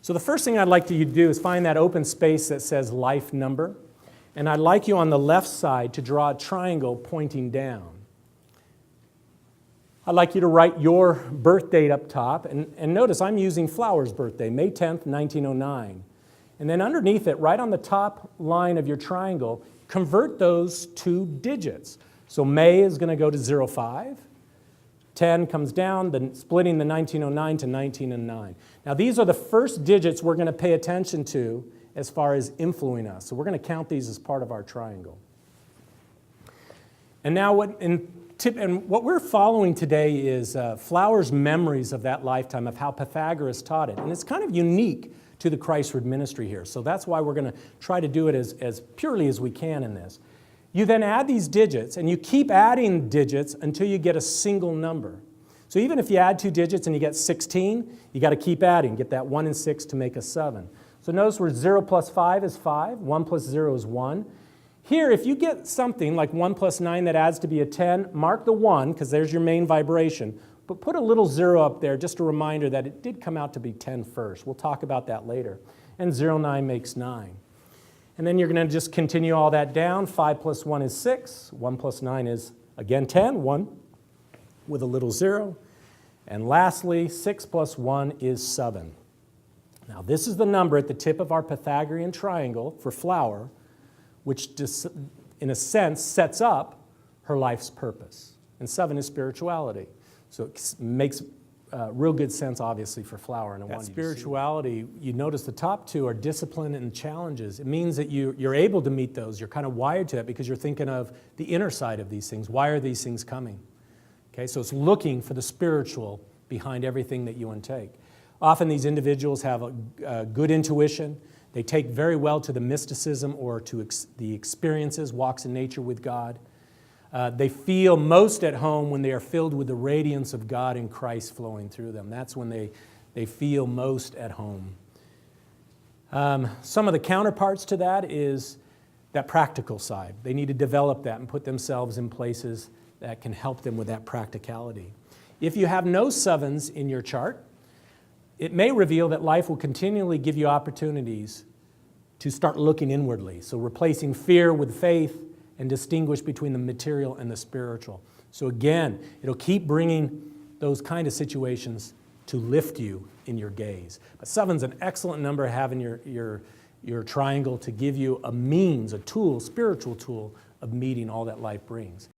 So the first thing I'd like you to do is find that open space that says life number. And I'd like you on the left side to draw a triangle pointing down. I'd like you to write your birth date up top. And notice I'm using Flower's birthday, May 10th, 1909. And then underneath it, right on the top line of your triangle, convert those two digits. So May is going to go to 05. 10 comes down, then splitting the 1909 to 1909. Now these are the first digits we're going to pay attention to as far as influencing us. So we're going to count these as part of our triangle. And now what we're following today is Flower's memories of that lifetime, of how Pythagoras taught it. And it's kind of unique to the Christward ministry here. So that's why we're going to try to do it as purely as we can in this. You then add these digits, and you keep adding digits until you get a single number. So even if you add two digits and you get 16, you got to keep adding. Get that 1 and 6 to make a 7. So notice where 0 plus 5 is 5, 1 plus 0 is 1. Here, if you get something like 1 plus 9 that adds to be a 10, mark the 1, because there's your main vibration. But put a little 0 up there, just a reminder that it did come out to be 10 first. We'll talk about that later. And 0, 9 makes 9. And then you're going to just continue all that down. 5 plus 1 is 6. 1 plus 9 is, again, 10. 1 with a little 0. And lastly, 6 plus 1 is 7. Now, this is the number at the tip of our Pythagorean triangle for Flower, which, in a sense, sets up her life's purpose. And 7 is spirituality. So it makes real good sense, obviously, for Flower. And that spirituality, you notice the top two are discipline and challenges. It means that you're able to meet those. You're kind of wired to that because you're thinking of the inner side of these things. Why are these things coming? Okay, so it's looking for the spiritual behind everything that you intake. Often these individuals have a good intuition. They take very well to the mysticism or to the experiences, walks in nature with God. They feel most at home when they are filled with the radiance of God and Christ flowing through them. That's when they feel most at home. Some of the counterparts to that is that practical side. They need to develop that and put themselves in places that can help them with that practicality. If you have no 7s in your chart, it may reveal that life will continually give you opportunities to start looking inwardly. So replacing fear with faith, and distinguish between the material and the spiritual. So again, it'll keep bringing those kind of situations to lift you in your gaze. But 7's an excellent number to have in your triangle to give you a means, a tool, spiritual tool of meeting all that life brings.